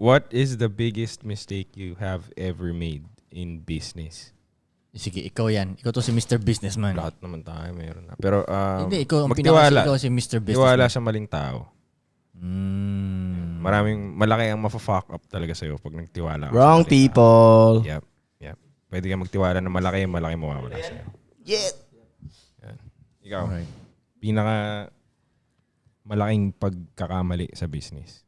What is the biggest mistake you have ever made in business? Sige, ikaw yan. Ikaw to si Mr. Businessman. Lahat naman tayo mayroon na. Pero Hindi, ikaw ang magtiwala. ikaw si Mr. Businessman. Tiwala sa maling tao. Malaki ang mafa-fuck up talaga sa'yo pag nagtiwala ka. Wrong people. Yep. Pwede kang magtiwala na malaki mawawala sa'yo. Yeah. Yan. Ikaw, Alright. pinaka malaking pagkakamali sa business.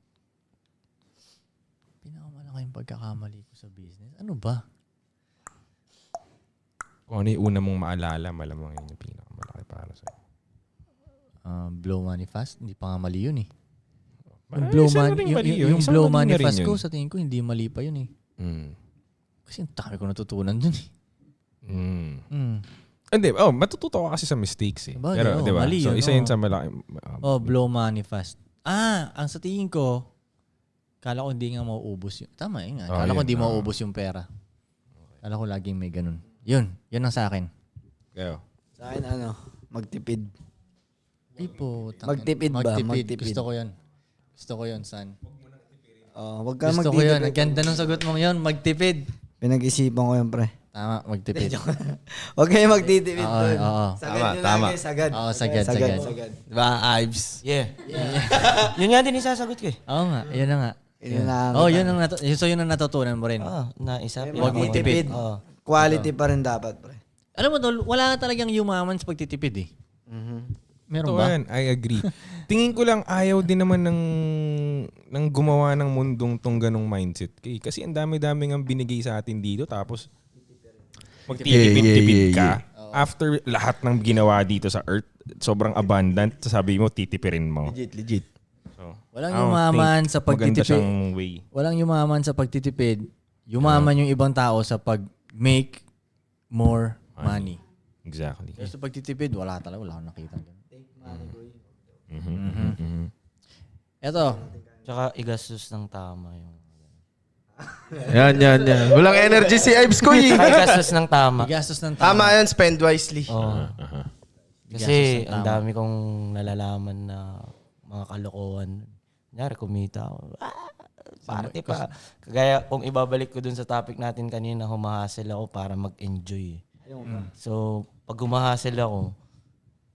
Pinakamalaking pagkakamali ko sa business. Ano ba? Kung ano yung una mong maalala, malamang yun yung pinakamalaki para sa'yo. Blow money fast? Hindi pa nga mali yun eh. Yung Ay, blow isa na money, rin mali yun. yung Isang blow mali money na rin fast yun. ko, sa tingin ko, hindi mali pa yun eh. Kasi ang dami ko natutunan dun eh. Hindi, matututo ka kasi sa mistakes eh. Sabagay, Pero, di ba? mali So, yun, isa yun sa malaki. Blow money fast. Ang sa tingin ko, kala ko hindi nga mauubos yun. Tama yun nga. Kala ko hindi mauubos yung pera. Kala ko laging may ganun. Yun ang sa akin. Kayo. Sa akin magtipid. Ay po. Magtipid ba? Magtipid. Gusto ko yun, son. Wag ka Gusto ko yun. magtipid. Ang ganda ng sagot mo yun. Magtipid. Pinag-isipan ko yun, pre. Tama, magtipid. Huwag kayo magtitipid. Oo. Tama. Sagad. Oo, sagad. Diba, Ives? Yeah. Yun nga din isasagot ko eh. Oo nga, yun na nga. So yun ang natutunan mo rin. Naisa. Huwag magtipid. Quality pa rin dapat, pre. Alam mo, tol, wala talagang yumaman sa pagtitipid eh. Meron ba? Yan, I agree. Tingin ko lang ayaw din naman ng gumawa ng mundong tong ganong mindset. Kasi ang dami-dami ang binigay sa atin dito tapos magtitipid-tipid ka. After lahat ng ginawa dito sa earth, sobrang abundant, sabi mo, titipirin mo. Legit. So, Walang I don't yumaman think sa maganda pagtitipid. siyang way. Walang yumaman sa pagtitipid. Yumaman yung ibang tao sa pag-make more money. Exactly. Pero sa pagtitipid, wala akong nakita. Eto. Tsaka igastos ng tama yung... Yan. Walang energy si Ives ko eh. Tsaka igastos ng tama. Igastos ng tama. Tama yan, spend wisely. Oo. Kasi ang dami kong nalalaman na mga kalokohan. Kunyari, kumita ako. Party pa. Kagaya kung ibabalik ko dun sa topic natin kanina, humahasel ako para mag-enjoy. So, pag humahasel ako,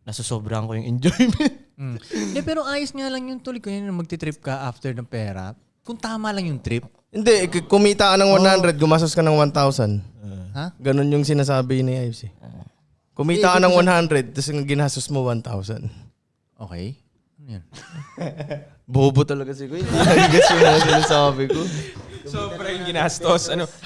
nasusobrahan ko yung enjoyment. Hindi, pero ayos nga lang yung tuloy ko yun na magtitrip ka after ng pera. Kung tama lang yung trip. Hindi, kumita ka ng 100, gumastos ka ng 1,000. Ha? Ganon yung sinasabi ni Ives eh. Kumita ka ng 100, tapos ginastos mo 1,000. Okay. Ano yan? Bobo talaga si Kuya. Nag-guess yung mga sinasabi ko. Sobrang ginastos. 100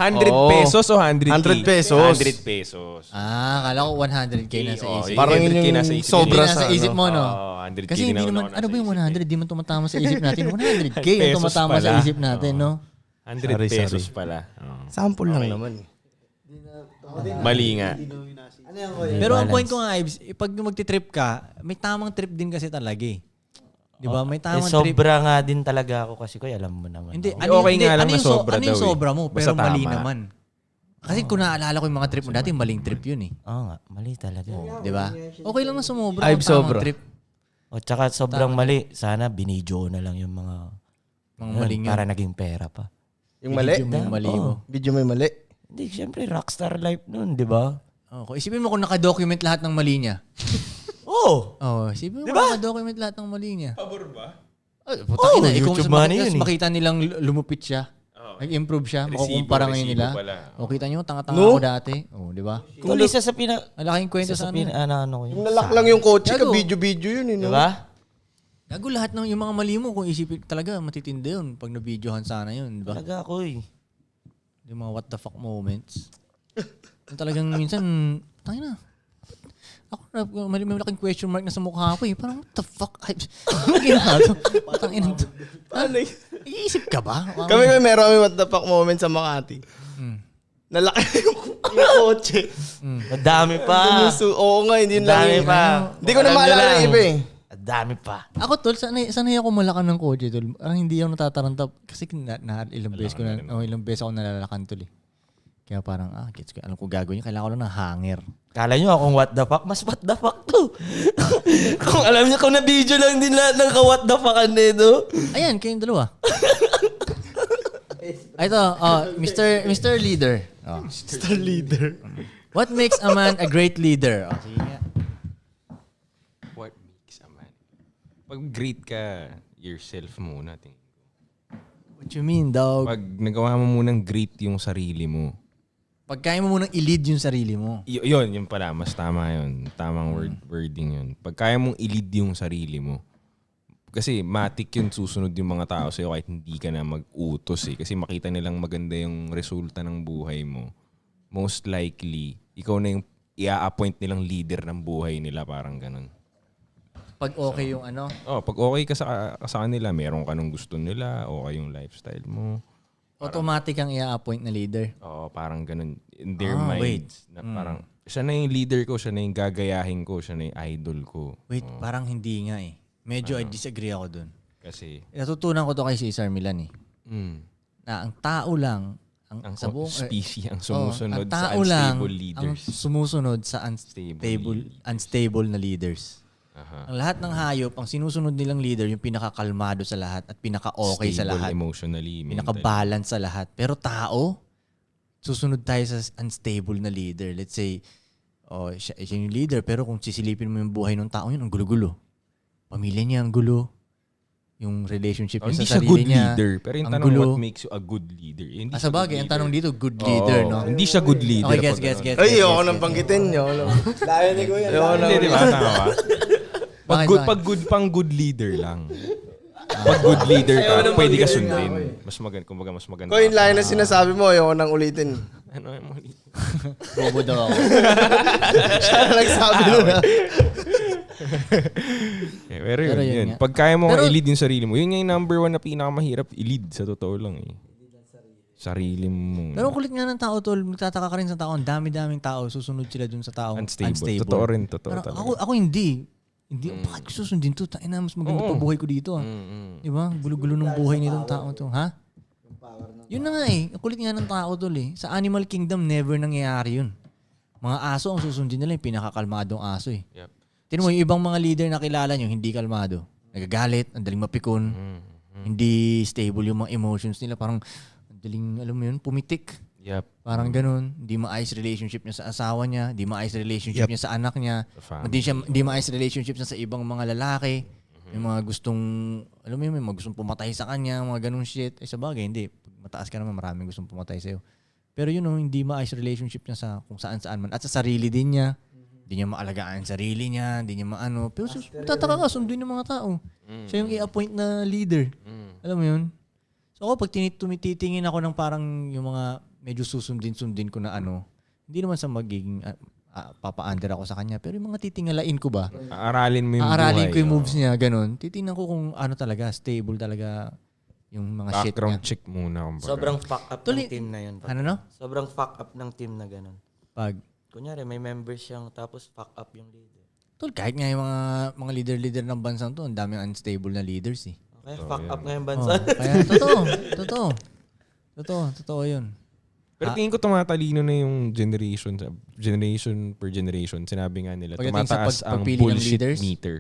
pesos o 100K? 100 pesos. 100 pesos. Kala ko 100K na sa isip. Parang yun 100K yung na sa isip. sobra Hindi na sa isip mo, no? 100K Kasi din hindi ako naman, nasa ano ba yung isip. 100? Di man tumatama sa isip natin. 100K ang Pesos tumatama sa pala. isip natin, no? 100 pesos pala. Sample lang naman. Mali nga. Pero ang point ko nga, Ives, pag magti-trip ka, may tamang trip din kasi talaga eh. Di ba? May tamang trip. Sobra nga din talaga ako kasi ko, alam mo naman. Hindi, Okay nga lang na sobra ano yung daw eh. sobra mo? Basta Pero mali tama. naman. Kasi kung naalala ko yung mga trip mo, dati maling trip yun eh. Oo nga, mali talaga. Di ba? Okay lang na sumobra Ay, kung tamang sobra. trip. O tsaka sobrang mali. Sana binidyo na lang yung mga... Mga maling yun. Para naging pera pa. Yung mali? Video mo yung mali mo. Video mo yung mali? Hindi, syempre rockstar life nun, di ba? Kung isipin mo kung nakadocument lahat ng mali niya. Oo! Isipin mo kung nakadocument lahat ng mali niya. Pabor ba? Putang ina, YouTube money yun eh. makita nilang lumupit siya. Nag-improve siya. Makukumpara ngayon nila. O kita nyo, tanga-tanga ako dati. Di ba? Kung isa sa Malaking kwento sa ano. ano ko yun. Yung nalak lang yung kotse ka, Gago. video yun. Di ba? Gago lahat ng yung mga mali mo kung isipin talaga matitindi yun pag na-videohan sana yun. Di ba? Talaga ako eh. Yung mga what the fuck moments. Yung talagang minsan, tangina. Ako may malaking question mark na sa mukha ko eh. Parang what the fuck? Ano ginawa to? Tangina to. Iisip ka ba? Kami meron kami what the fuck moment sa Makati. Nalaki yung kotse. Madami pa. Oo nga, hindi lang Dami yun. pa. Hindi ko na maalala yung iba eh. Madami pa. Ako tol, sanay ako malakan ng kotse tol. Parang hindi ako natataranta kasi ilang beses ko ilang beses ako nalalakan tol eh. Kaya parang gets ko. Alam ko gagawin niya, kailangan ko lang ng hanger. Kala nyo akong what the fuck? Mas what the fuck to. Kung alam nyo, kung na-video lang din lahat ng ka-what the fuck nito. Ayan, kayong dalawa. Ito, Mr. Leader. Oh. Star leader. What makes a man a great leader? Oh, sige nga. What makes a man? Pag great ka, yourself muna. Tingin ko. What you mean, dog? Pag nagawa mo munang great yung sarili mo. Pag kaya mo munang i-lead yung sarili mo. Yun pala. Mas tama yun. Tamang wording yun. Pag kaya mong i-lead yung sarili mo. Kasi matik yun susunod yung mga tao sa'yo kahit hindi ka na mag-utos eh. Kasi makita nilang maganda yung resulta ng buhay mo. Most likely, ikaw na yung i-appoint nilang leader ng buhay nila. Parang ganun. Pag okay yung ano. Pag okay ka sa kanila, meron ka nung gusto nila, okay yung lifestyle mo. Automatic ang i-appoint na leader. Parang ganun. In their wait. minds. Na parang, siya na yung leader ko, siya na yung gagayahin ko, siya na yung idol ko. Wait, parang hindi nga eh. Medyo I disagree ako dun. Kasi, Natutunan ko to kay Cesar Milan eh. Na ang tao lang, ang sa buong species ang sumusunod ang sa tao lang unstable ang leaders. sumusunod sa unstable na leaders. Ang lahat ng hayop, ang sinusunod nilang leader, yung pinakakalmado sa lahat at pinaka-okay sa Stable lahat. emotionally. Pinaka-balance sa lahat. Pero tao, susunod tayo sa unstable na leader. Let's say, siya yung leader, pero kung sisilipin mo yung buhay ng tao yun, ang gulo-gulo. Pamilya niya ang gulo. Yung relationship niya Hindi sa siya good sarili niya. leader. Pero yung ang tanong, gulo. what makes you a good leader? Hindi Sa siya bagay, good ang tanong leader. dito, good leader, no? Hindi siya good leader. Okay, pag gets. ganun. Ay, ayoko nang banggitin nyo. Layo ni Kuya. Hindi, di ba? Tama ba? Pag good leader lang. Pag good leader ka, pwede ka sundin. Mas maganda, kumbaga mas maganda. Kung yung line na sinasabi mo, ayoko nang ulitin. Ano yung ulit? Bobo daw ako. Siya na nagsabi nun. Pero Pero yun yun. nga. Pag kaya mo Pero- i-lead yung sarili mo, yun yung number one na pinakamahirap i-lead sa totoo lang eh. Sarili mo. Pero ang kulit nga ng tao, tol. Magtataka ka rin sa tao. Ang dami-daming tao. Susunod sila dun sa taong Unstable. Totoo rin, totoo Pero talaga. ako hindi. Hindi, bakit ko susundin to? Ina, mas maganda pa buhay ko dito. Di ba? Gulo-gulo ng buhay nitong tao to. Ha? Yun na nga eh. Ang kulit nga ng tao, tol eh. Sa Animal Kingdom, never nangyayari yun. Mga aso ang susundin nila yung pinakakalmadong aso eh. Yep. Tinan mo, yung ibang mga leader na kilala nyo, hindi kalmado. Nagagalit, ang daling mapikon. Hindi stable yung mga emotions nila. Parang, ang daling, alam mo yun, pumitik. Yep. Parang ganun. Hindi maayos relationship niya sa asawa niya. Hindi maayos relationship niya sa anak niya. Hindi maayos relationship niya sa ibang mga lalaki. May mga gustong, alam mo yun, may mga gustong pumatay sa kanya, mga ganung shit. Sa bagay, hindi. Pag mataas ka naman, maraming gustong pumatay sa'yo. Pero yun, hindi maayos relationship niya sa kung saan-saan man. At sa sarili din niya. Hindi niya maalagaan ang sarili niya. Hindi niya maano. Pero tataka ka, sunduin ng mga tao. Siya yung i-appoint na leader. Alam mo yun? So ako, pag tumititingin ako ng parang yung mga medyo susundin-sundin ko na ano, hindi naman sa magiging papa-under ako sa kanya. Pero yung mga titingalain ko ba? Aaralin mo yung Aaralin buhay. ko yung moves niya, ganun. Titingnan ko kung ano talaga, stable talaga yung mga shit Background niya. check muna. Kumbaga. Sobrang fuck up Tuloy- ng team na yun. Ano no? Sobrang fuck up ng team na ganun. Pag, Kunyari, may members siyang tapos fuck up yung leader. tol, kahit nga yung mga leader-leader ng bansang to, ang daming unstable na leaders eh. Okay, fuck up nga yung Oh, bansa. kaya totoo yun. Pero tingin ko tumatalino na yung generation per generation. Sinabi nga nila, Pagdating sa tumataas ang pagpili ng bullshit leaders? meter.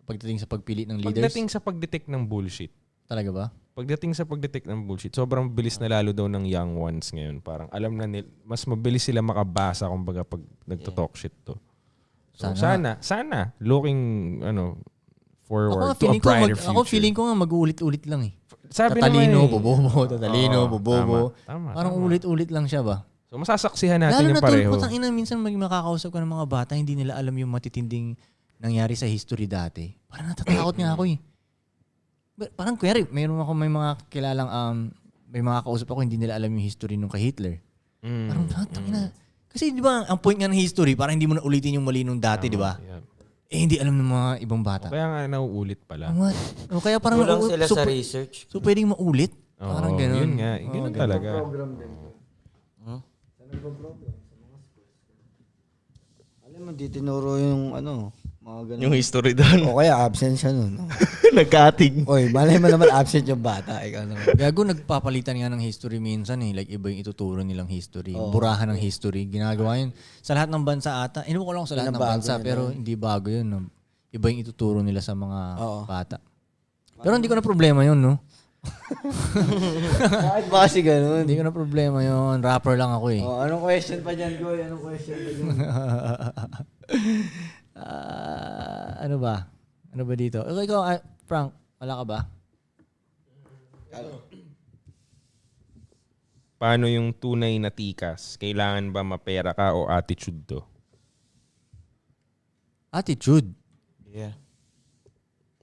Pagdating sa pagpili ng leaders, Pagdating sa pagdetect ng bullshit. talaga ba? Pagdating sa pagdetect ng bullshit, sobrang bilis na lalo daw ng young ones ngayon. Parang alam na nila, mas mabilis sila makabasa kumbaga pag nagto-talk shit to. So, sana looking forward to a brighter future. Ako feeling ko nga mag-uulit-ulit lang eh. Sabi Tatalino, naman bobobo, bobobo. Tama. Parang ulit-ulit lang siya ba? So masasaksihan natin Lalo yung na tol, pareho. putang ina, minsan makakausap ko ng mga bata, hindi nila alam yung matitinding nangyari sa history dati. Parang natatakot nga ako eh. Parang kuwari, may mga kilalang, may mga kausap ako, hindi nila alam yung history nung kay Hitler. Parang, tangina. Kasi di ba, ang point nga ng history, parang hindi mo na ulitin yung mali nung dati, di ba? Yeah. Hindi alam ng mga ibang bata. Kaya nga nauulit pala. O kaya parang, Kulang sila sa research. So pwedeng maulit? Parang ganun. Yun nga. Ganun talaga. Alam mo, di tinuro yung mga ganun. Yung history doon. O kaya absent siya nun. No? Nag-cutting. Oy, malay mo naman absent yung bata. Ikaw naman. Gago, nagpapalitan nga ng history minsan eh. Like iba yung ituturo nilang history. Burahan ng history. Ginagawa yun. Sa lahat ng bansa ata. Inuwa ko lang sa lahat ng Binabago bansa. nila. Pero hindi bago yun. No? Iba yung ituturo nila sa mga bata. Pero hindi ko na problema yun, no? Bakit ba kasi ganun? Hindi ko na problema yun. Rapper lang ako eh. Oh, anong question pa dyan, Goy? Anong question pa dyan? Ano ba? Ano ba dito? Ikaw, Frank, wala ka ba? Paano yung tunay na tikas? Kailangan ba mapera ka o attitude to? Attitude. Yeah.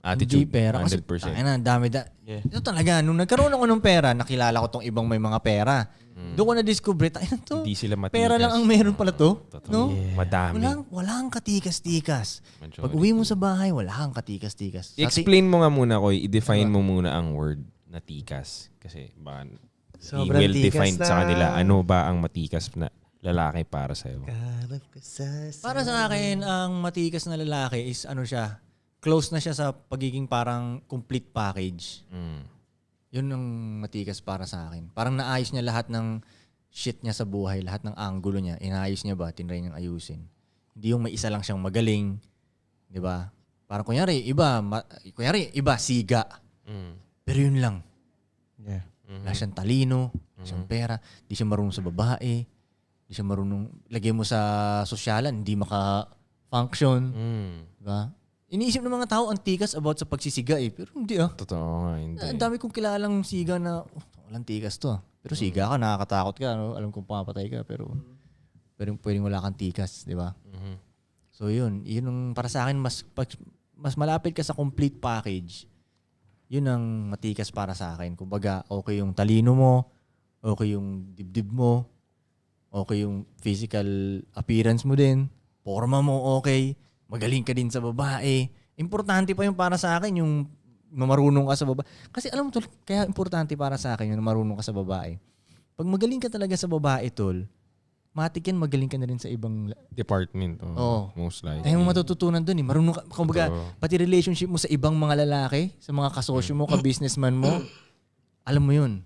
Attitude, Hindi pera. Kasi, 100%. ang dami. Yeah. Ito talaga, nung nagkaroon ako ng pera, nakilala ko tong ibang may mga pera. Doon ko na-discover, to. Hindi sila matikas. Pera lang ang meron pala to. Totoo. No? Madami. Walang katikas-tikas. Majority. Pag uwi mo sa bahay, wala kang katikas-tikas. I-explain mo nga muna, Koy. I-define mo muna ang word na tikas. Kasi baka Sobrang well-defined tikas sa na. kanila. Ano ba ang matikas na lalaki para sa'yo? Karap ka sa... Para sa akin, ang matikas na lalaki is ano siya, close na siya sa pagiging parang complete package. Yun ang matikas para sa akin. Parang naayos niya lahat ng shit niya sa buhay, lahat ng angulo niya. Inaayos niya ba? Tinry niyang ayusin. Hindi yung may isa lang siyang magaling. Di ba? Parang kunyari, iba, siga. Pero yun lang. Yeah. Wala siyang talino, wala siyang pera, di siya marunong sa babae, di siya marunong, lagay mo sa sosyalan, hindi maka-function. Diba? Iniisip ng mga tao ang tikas about sa pagsisiga eh. Pero hindi ah. Totoo nga, hindi. Ang dami kong kilalang siga na, walang tikas to ah. Pero siga ka, nakakatakot ka. No? Alam kong pumapatay ka, pero pwedeng wala kang tikas. Di ba? So yun ang para sa akin, mas malapit ka sa complete package. Yun ang matikas para sa akin. Kumbaga, okay yung talino mo, okay yung dibdib mo, okay yung physical appearance mo din, forma mo okay, magaling ka din sa babae. Importante pa yung para sa akin yung marunong ka sa babae. Kasi alam mo tol, kaya importante para sa akin yung marunong ka sa babae. Pag magaling ka talaga sa babae tol, matik yan magaling ka na rin sa ibang Department. Oo. Most likely. Dahil mo matututunan dun eh. Marunong ka, kumbaga, Totoo. pati relationship mo sa ibang mga lalaki, sa mga kasosyo mo, ka-businessman mo, alam mo yun.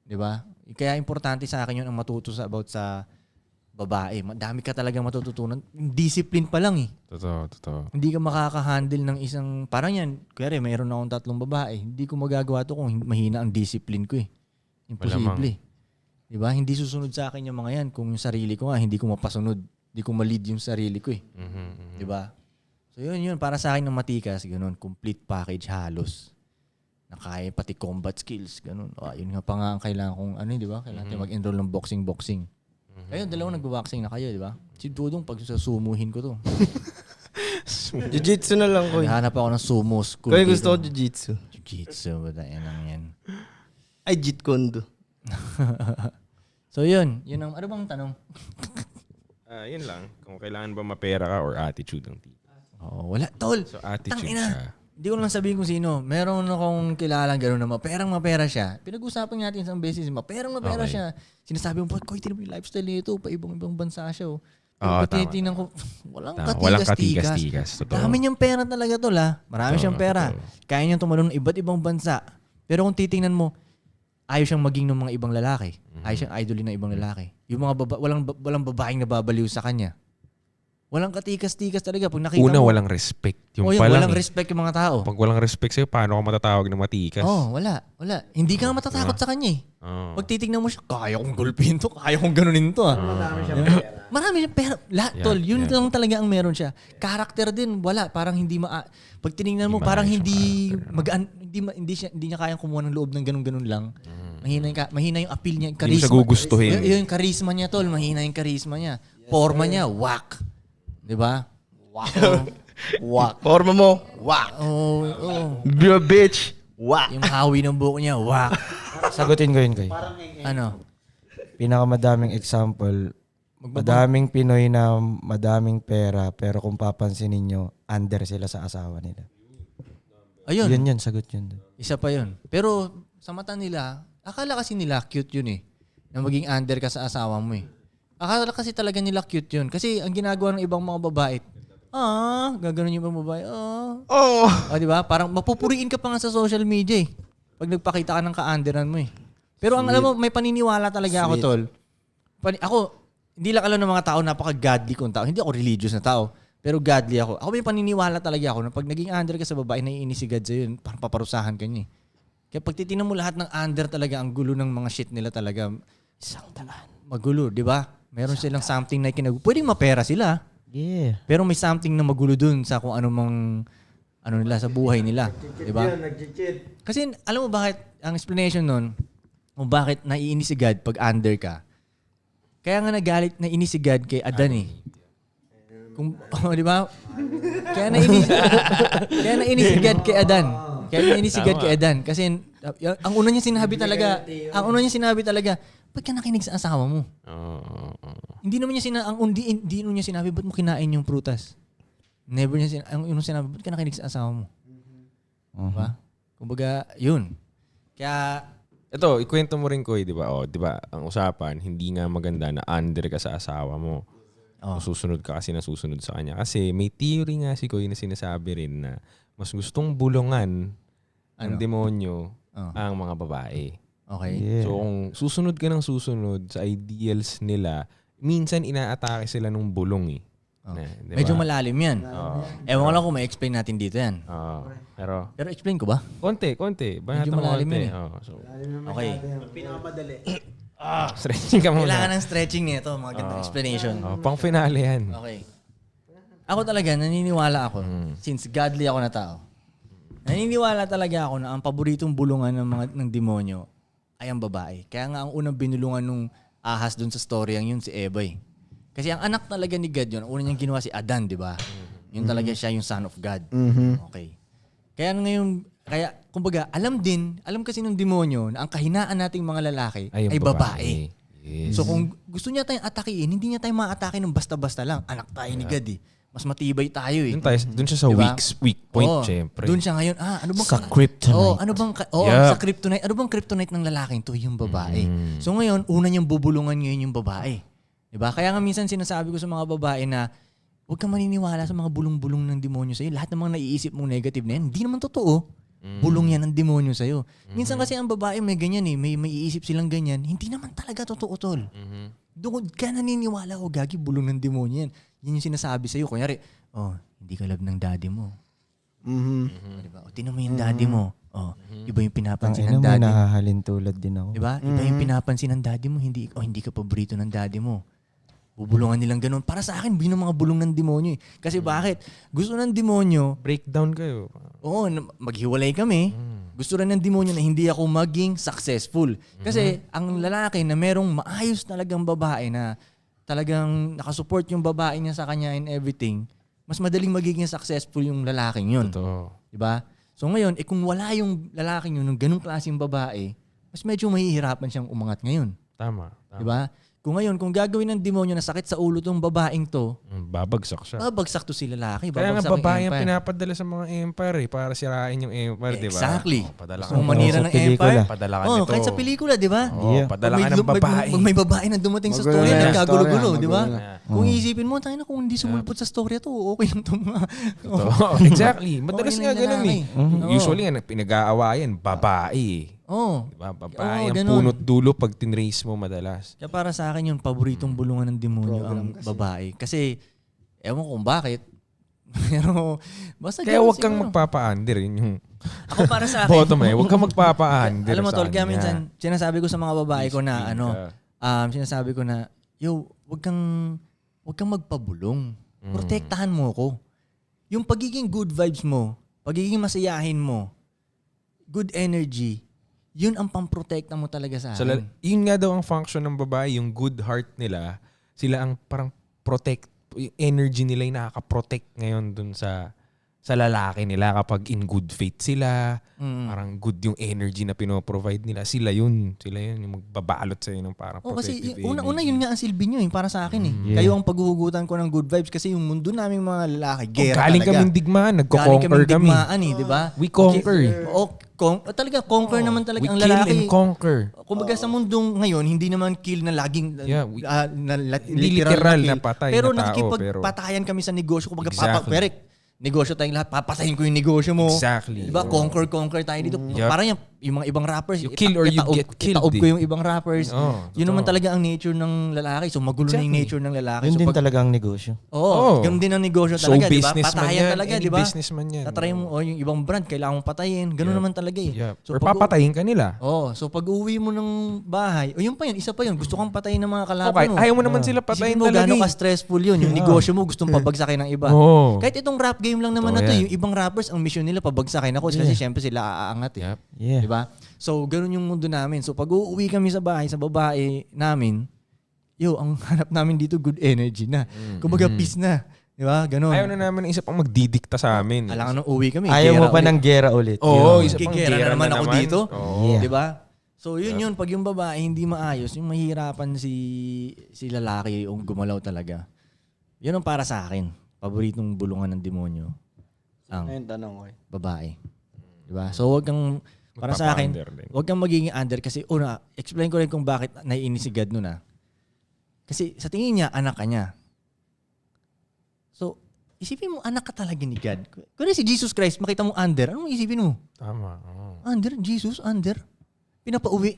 Di ba? Kaya importante sa akin yun ang matuto about sa babae. Madami ka talaga matututunan. Discipline pa lang eh. Totoo. Hindi ka makaka-handle ng isang, parang yan, kaya mayroon akong 3 babae. Hindi ko magagawa to kung mahina ang discipline ko eh. Imposible. Diba? Hindi susunod sa akin yung mga yan. Kung yung sarili ko nga, hindi ko mapasunod. Hindi ko ma-lead yung sarili ko eh. Diba? So yun. Para sa akin ng matikas, ganun. Complete package halos. Nakaya pati combat skills, ganun. Yun nga pa nga ang kailangan kong, diba? Kailangan tayo mag-enroll ng boxing. Kayo, dalawang nag-boxing na kayo, diba? Si Dudong, pag sasumuhin ko to. Jiu-jitsu na lang, Koy. Hanap ako ng sumo school. Koy, gusto ko dito. jiu-jitsu. Jiu-jitsu, bata yan lang yan. Ay, Jeet Kondo. So yun ang, ano bang tanong? Yun lang. Kung kailangan ba mapera ka or attitude ang tikas. Wala, tol. So attitude Tangina. siya. Hindi ko lang sabihin kung sino. Meron akong kilalang gano'n na mapera siya. Pinag-usapan natin isang beses, mapera Okay. siya. Sinasabi mo, Koy, tinan mo yung lifestyle nito, pa ibang bansa siya. Oo, Pero tama, tinitingnan ko, walang Walang katikas-tikas. katikas-tikas. Totoo. Dami niyang pera talaga tol ha. Marami Totoo, siyang pera. totoo. Kaya niyang tumalon ng iba't ibang bansa. Pero kung titingnan mo, ayaw siyang maging ng mga ibang lalaki. Ayaw siyang idolin ng ibang lalaki. Yung mga walang babaeng nababaliw sa kanya. Walang katikas-tikas talaga. Pag nakita Una, mo, walang respect. Yung yun, palang, walang respect yung mga tao. Pag walang respect sa'yo, paano ka matatawag na matikas? Wala. Hindi ka matatakot sa kanya eh. Oo. Pag titignan mo siya, kaya kong gulpin to, kaya kong ganunin to ah. Marami siyang pera. Lahat, Yeah, tol. Yun yeah. lang talaga ang meron siya. Character din, wala. Parang hindi pag tinignan mo, Hindi parang maayos yung hindi character, no? magaan, hindi niya kayang kumuha ng loob ng ganun-ganun lang. Mahina yung appeal niya, yung Hindi mo charisma. siya gugustuhin. Yung charisma niya, tol. Mahina yung charisma niya. Forma niya, whack. 'Di ba? Wak. Forma mo, wak. Oh. Be a bitch, wak. Yung hawi ng buhok niya, whack. Sagutin ko yun, Koy. Ano? Pinakamadaming example, madaming Pinoy na madaming pera, pero kung papansinin nyo, under sila sa asawa nila. Ayun. Yun, sagot yun. Isa pa yun. Pero sa mata nila, akala kasi nila cute yun eh. Na maging under ka sa asawa mo eh. Akala kasi talaga nila cute yun. Kasi ang ginagawa ng ibang mga babae, gaganon yung ibang babae, di ba? Parang mapupuriin ka pa nga sa social media eh. Pag nagpakita ka ng ka-underan mo eh. Pero ang alam mo, may paniniwala talaga ako, tol. Ako, hindi lang alam ng mga tao, napaka-godly kong tao. Hindi ako religious na tao. Pero godly ako. Ako may paniniwala talaga ako na pag naging under ka sa babae, naiinis si God sa'yo, parang paparusahan ka niya eh. Kaya pag titinan mo lahat ng under talaga, ang gulo ng mga shit nila talaga. Isang daan. Magulo, di ba? Meron silang something na pwedeng mapera sila. Yeah. Pero may something na magulo dun sa kung ano mang ano nila sa buhay nila. Di ba? Kasi alam mo bakit, ang explanation nun, kung bakit naiinis si God pag under ka. Kaya nga naiinis si God kay Adan eh. Kung, di ba? Kaya naiinis si God kay Adan. Kasi ang una niya sinabi talaga, ba't ka nakinig sa asawa mo? Hindi naman niya hindi niya sinabi, ba't mo kinain yung prutas? Never niya ang sinabi, ba't ka nakinig sa asawa mo? Diba? Kumbaga, yun. Kaya, Ito, ikwento mo rin ko di ba? Di ba, ang usapan, hindi nga maganda na under ka sa asawa mo. Susunod ka kasi nasusunod sa kanya. Kasi may theory nga si Koy na sinasabi rin na mas gustong bulungan ng demonyo ang mga babae. okay. Yeah. So kung susunod ka ng susunod sa ideals nila, minsan inaatake sila nung bulong eh. Diba? Medyo malalim yan. Ewan ko lang kung ma-explain natin dito yan. Pero Explain ko ba? konti. Medyo malalim konti. yun eh. So, Okay. Pinakamadali. stretching ka muna. Kailangan ng stretching nito, mga gandang explanation. Pang finale yan. Okay. Ako talaga, naniniwala ako, since godly ako na tao, naniniwala talaga ako na ang paboritong bulungan ng demonyo ay ang babae. Kaya nga ang unang binulungan nung ahas dun sa story ang yun si Eva eh. Kasi ang anak talaga ni God yun, ang una niyang ginawa si Adan, di ba? Yun talaga siya yung son of God. Okay. Kaya ngayon, kumbaga, alam kasi ng demonyo na ang kahinaan nating mga lalaki ay babae. Yes. So kung gusto niya tayong atakiin, hindi niya tayo ma-atake ng basta-basta lang. Anak tayo ni God eh. Mas matibay tayo eh. Doon siya sa Diba? weak point, Oo, syempre. doon siya ngayon. Ano bang Sa kryptonite. sa kryptonite. Ano bang kryptonite ng lalaking to? Yung babae. So ngayon, una niyang bubulungan ngayon yung babae. Diba? Kaya nga minsan sinasabi ko sa mga babae na huwag kang maniniwala sa mga bulong-bulong ng demonyo sa'yo. Lahat ng mga naiisip mong negative na yan, hindi naman totoo. Bulong yan ng demonyo sa'yo. Minsan kasi ang babae may ganyan eh. May iisip silang ganyan. Hindi naman talaga totoo, tol. Doon ka naniniwala o gagi, bulong ng demonyo yan. Yan yung sinasabi sa'yo. Kunyari, hindi ka love ng daddy mo. Diba? O, tinan mo yung daddy mo. Iba yung pinapansin ng Tangina mo, daddy. nahahalin tulad din ako. Diba? Iba yung pinapansin ng daddy mo. Hindi ka paborito ng daddy mo. Bubulungan nilang ganun. Para sa akin, yung mga bulong ng demonyo eh. Kasi bakit? Gusto ng demonyo, Breakdown kayo. maghiwalay kami. Gusto rin ng demonyo na hindi ako maging successful. Kasi ang lalaki na merong maayos talagang babae na talagang nakasupport yung babae niya sa kanya and everything, mas madaling magiging successful yung lalaking yun. Totoo. Diba? So ngayon, kung wala yung lalaking yun, ng ganung klaseng babae, mas medyo mahihirapan siyang umangat ngayon. Tama. Diba? Kung gagawin ng demonyo na sakit sa ulo tong babaeng to, Babagsak siya. babagsak to si lalaki. Kaya nga babagsak yung babae ang empire. pinapadala sa mga empire eh, para sirain yung empire, di ba? Exactly. Padala ka Kung manira sa ng pelikula. empire. Padala ka Oh, nito. kahit sa pelikula, di ba? Oo, padala ka ng babae. Pag may babae na dumating sa Magulo story, na. nagkagulo-gulo, di ba? Magulo na. Kung iisipin mo, tayo na kung hindi sumulpot sa story to, okay lang to mga. Totoo. Exactly. Madalas Okay nga na yung ganun eh. lalaki. Usually nga, pinag-aawayan, babae. Oh. Diba? Babae ang ganun. punot dulo pag tinrace mo madalas. Kaya para sa akin yung paboritong bulungan ng demonyo ang babae. Kasi, ewan ko kung bakit. Pero, basta Kaya ganun huwag kang siguro. magpapa-under. Yun yung Ako para sa akin. bottom line. Huwag kang magpapa-under. Alam mo, sa tol, kaya kanya. minsan, sinasabi ko sa mga babae ko na, Discipline sinasabi ko na, huwag kang magpabulong. Protektahan mo ko. Yung pagiging good vibes mo, pagiging masayahin mo, good energy, yun ang pamprotekta mo talaga sa So, akin. yun nga daw ang function ng babae, yung good heart nila, sila ang parang protect, yung energy nila yung nakaka-protect ngayon dun sa lalaki nila kapag in good faith sila, parang good yung energy na pinoprovide nila. Sila yun yung magbabalot sa'yo ng parang Kasi protective una energy. yun nga ang silbi nyo para sa akin eh. Kayo ang paghuhugutan ko ng good vibes kasi yung mundo naming mga lalaki, gera Galing talaga. kaming digmaan, Galing nagko-conquer kaming kami. digmaan eh, di ba? We conquer. Talaga, conquer naman talaga We ang kill lalaki. and conquer. Kumbaga sa mundong ngayon, hindi naman kill na laging Yeah, hindi literal literal na kill. patay pero na tao, nakikipagpatayan kami sa negosyo. Kumbaga, Exactly. Negosyo tayong lahat. Papasahin ko yung negosyo mo. Exactly. Diba? Conquer tayo dito. Yup. Parang yung yung mga ibang rappers, You kill or you get killed, itaob ko eh. yung ibang rappers. Oo, Yun naman talaga ang nature ng lalaki. So magulo na yung nature ng lalaki. Yun So din pag, talaga ang negosyo. Oo. ganun din ang negosyo So talaga, di ba? businessman Patayan yan. talaga, Any di ba? businessman yan. Tatry mo, yung ibang brand, kailangan mong patayin. Ganun naman talaga eh. Yeah. So, Or pag- papatayin ka nila. so pag uwi mo ng bahay, o yun pa yun, isa pa yun, gusto kang patayin ng mga kalaban Okay, mo. ayaw mo naman sila patayin Isipin mo talaga. gano'ng eh. ka-stressful yun. Yung negosyo mo, gustong pabagsakin ng iba. Oo. Kahit itong rap game lang naman Totoo na to, yan. yung ibang rappers, ang mission nila pabagsakin ako kasi syempre sila aaangat eh. Yep. Yeah. Di ba? So, ganun yung mundo namin. So, pag uuwi kami sa bahay, sa babae namin, ang hanap namin dito good energy na. Kumbaga, peace na. Di ba? Ganun. Ayaw na namin isa pang magdidikta sa amin. Alangan nung uwi kami. Ayaw mo gera pa ulit. ng gera ulit. Oo, Yun. isa pang Gigera gera na naman ako dito. Oo. Yeah. Di ba? So, yun. Pag yung babae hindi maayos, yung mahirapan si lalaki yung gumalaw talaga. Yun ang para sa akin. Paboritong bulungan ng demonyo. Ang Ayun, tanong ko eh. babae. Di ba? So, wag kang, para sa akin, Magpapa-under din. wag kang magiging under kasi, explain ko rin kung bakit naiinis si God nun Kasi sa tingin niya, anak ka niya. So, isipin mo, anak ka talaga ni God. Kung si Jesus Christ, makita mo under, anong isipin mo? Tama. Oo. Under? Jesus? Under? Pinapauwi.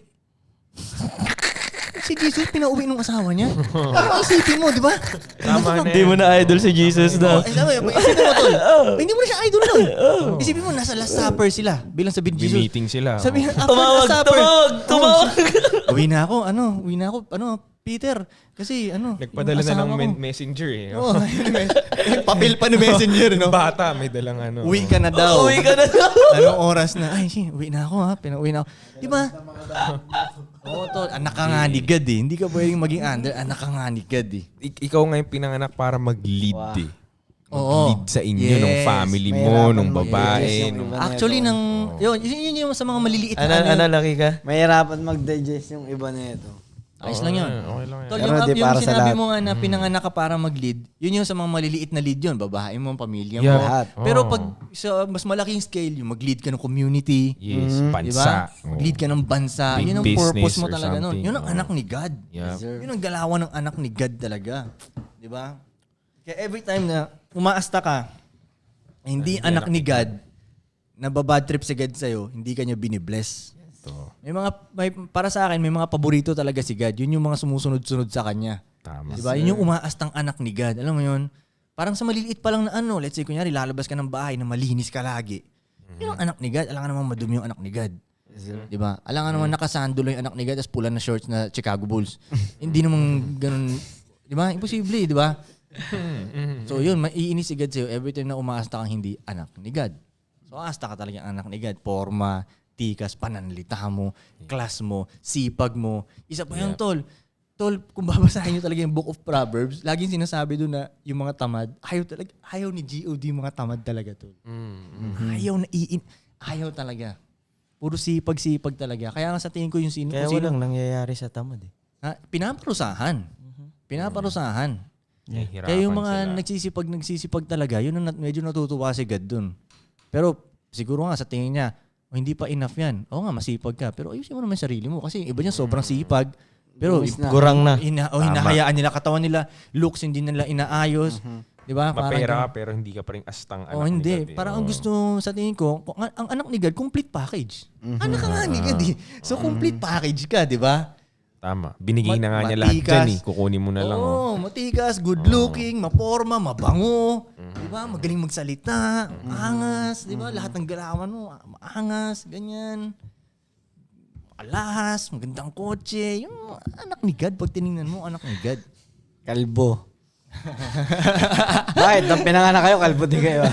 Si Jesus, pinauwi ng asawa niya. Ano isipin mo, di ba? Tama na Hindi mo na idol si Jesus na. Isipin mo, tol. Hindi mo na siya idol nun. Isipin mo, nasa Last Supper sila. Bilang sabihin Jesus. Meeting sila. Sabi Oo. after Tumawag, Last Supper. tumawag. Uwi na ako, Peter. Kasi Nagpadala yung na asawa ng ko. messenger eh. Oo, papel pa ni messenger, no? Yung bata, may dalang ano. Uwi ka na daw. Uwi ka na daw. Anong oras na? Ay, uwi na ako ha. Pinauwi na ako. Di ba? Oo, tol. Anak ka nga ni God eh. Hindi ka pwedeng maging under. Anak ka nga ni God eh. Ikaw nga yung pinanganak para mag-lead eh. Oo. Mag-lead sa inyo, Yes. nung family mo, Mahirapan nung mag-lead babae. yung nung... iba. Actually, yun yung sa mga maliliit na Ano laki ka? Mahirapan mag-digest yung iba na ito. Ayos lang yun. Okay lang yan. Tol, Pero yung, di yung para sa sinabi lahat. mo nga na pinanganak ka para mag-lead, yun yung sa mga maliliit na lead yun. Babae mo, pamilya mo. Yeah. Lahat. Pero Oo. pag sa mas malaking scale, yung mag-lead ka ng community, Yes, di bansa. ba? Mag-lead ka ng bansa. Big Yun ang business purpose mo or talaga nun. something. Yun ang Oo. anak ni God. Yeah. Yun ang galawan ng anak ni God talaga. Di ba? Kaya every time na umaasta ka, hindi anak ni God, nababad trip si God sa'yo, hindi ka niya binibless. Ito. Para sa akin, may mga paborito talaga si God. Yun yung mga sumusunod-sunod sa kanya. Tama. Diba? Yun yung umaastang anak ni God. Alam mo yun? Parang sa maliliit pa lang na let's say, kunyari, lalabas ka ng bahay na malinis ka lagi. Yun ang anak ni God. Alam ka naman madumi yung anak ni God. Diba? Alam ka naman nakasando lang yung anak ni God tapos pula na shorts na Chicago Bulls. Hindi naman ganun. Diba? Imposible, diba? So yun, maiinis si God sa'yo every time na umaasta kang hindi anak ni God. So asta ka talaga anak ni God. Forma, tikas, pananalita mo, class mo, sipag mo. Isa pa yun, tol. Tol, kung babasahin nyo talaga yung Book of Proverbs, laging sinasabi doon na yung mga tamad, ayaw ni G.O.D. yung mga tamad talaga, tol. Ayaw talaga. Puro sipag-sipag talaga. Kaya nga sa tingin ko yung sino. Kaya kung sino- walang nangyayari sa tamad eh. pinaparusahan. Pinaparusahan. Nahihirapan Kaya yung mga sila. nagsisipag talaga, yun ang medyo natutuwa si God dun. Pero siguro nga sa tingin niya, hindi pa enough yan. Oo nga, masipag ka. Pero ayusin mo naman yung sarili mo. Kasi iba niya sobrang sipag. Pero Kurang na. hinahayaan nila, katawan nila, looks hindi nila inaayos. Di ba? Mapera ka pero hindi ka pa rin astang anak Oh, ni hindi. God eh. Parang ang Oo. gusto sa tingin ko, ang anak ni God, complete package. Anak ka nga ni God eh. So complete package ka, di ba? Tama. Binigay na nga niya lahat Matikas. dyan eh. Kukunin mo na lang. Oo, matikas, good looking, maporma, mabango. Di ba? Magaling magsalita, maangas. Di ba? Lahat ng galawan mo, maangas, ganyan. Alahas, magandang kotse. Yung anak ni God, pag tinignan mo, anak ni God. Kalbo. Bakit? Nang pinanganak kayo, kalbo din kayo.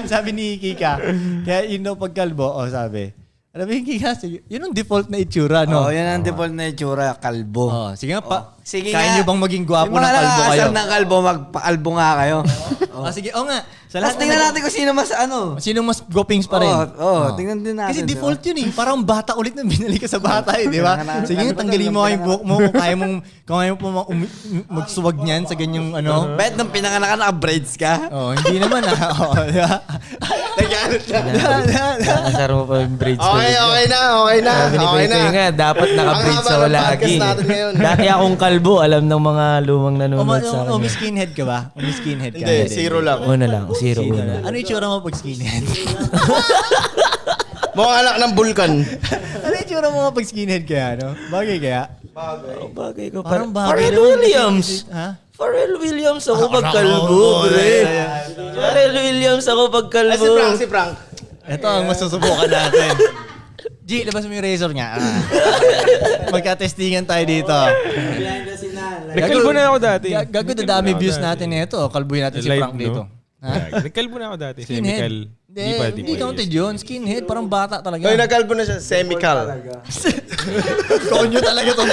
Sabi ni Kika, kaya yun daw pagkalbo, sabi. Alam mo yung Kika, sige, yun ang default na itsura, no? Oo, yan ang default na itsura, kalbo. Sige nga pa. Sige Kaya nga. nyo bang maging gwapo Yung ng mga kalbo kayo? nakakasar ng kalbo, magpa-kalbo nga kayo. Sige, nga. Sa Tapos tingnan natin kung sino mas ano. Sino mas gopings pa rin? Tingnan din natin. Kasi di ba? default yun eh. Parang bata ulit na binalik ka sa bata eh, di ba? Pinanganak- Sige, ano ba tanggalin to? mo yung buhok mo kung kaya mo pa magsuwag niyan sa ganyang ano. Bet nung pinanganak ka, naka-braids ka? Hindi naman di ba? Nag-ano siya. Nasar mo pa yung braids ko. Okay Okay na. Sabi ni Okay Kuya na. nga, dapat naka-braid Ang haba sa ng lagi. podcast natin ngayon. Dati akong kalbo, alam ng mga lumang nanonood sa akin. May skinhead ka ba? May skinhead ka? Hindi, zero lang. Una lang, zero una. Ano yung tsura mo pag skinhead? Mukhang anak ng bulkan. Ano yung tsura mo pag skinhead kaya, no? Bagay kaya? Oh, bagay ko. Parang bagay Pharrell naman. Williams. Ha? Pharrell Williams ako pag kalbo, pre. Pharrell Williams ako pag Ay, kalbo. si Frank. Ito ang masusubukan natin. G, labas mo yung razor niya. Magka-testingan tayo dito. Nagkalbo na ako dati. Gago, dadami views natin nito. Kalbuhin natin si Live, Frank dito. no? Ha? Nagkalbo na ako dati. Skinhead. Semical. Hindi counted yun. Skinhead, parang bata talaga. Hoy, nagkalbo na siya. Semical. Konyo talaga itong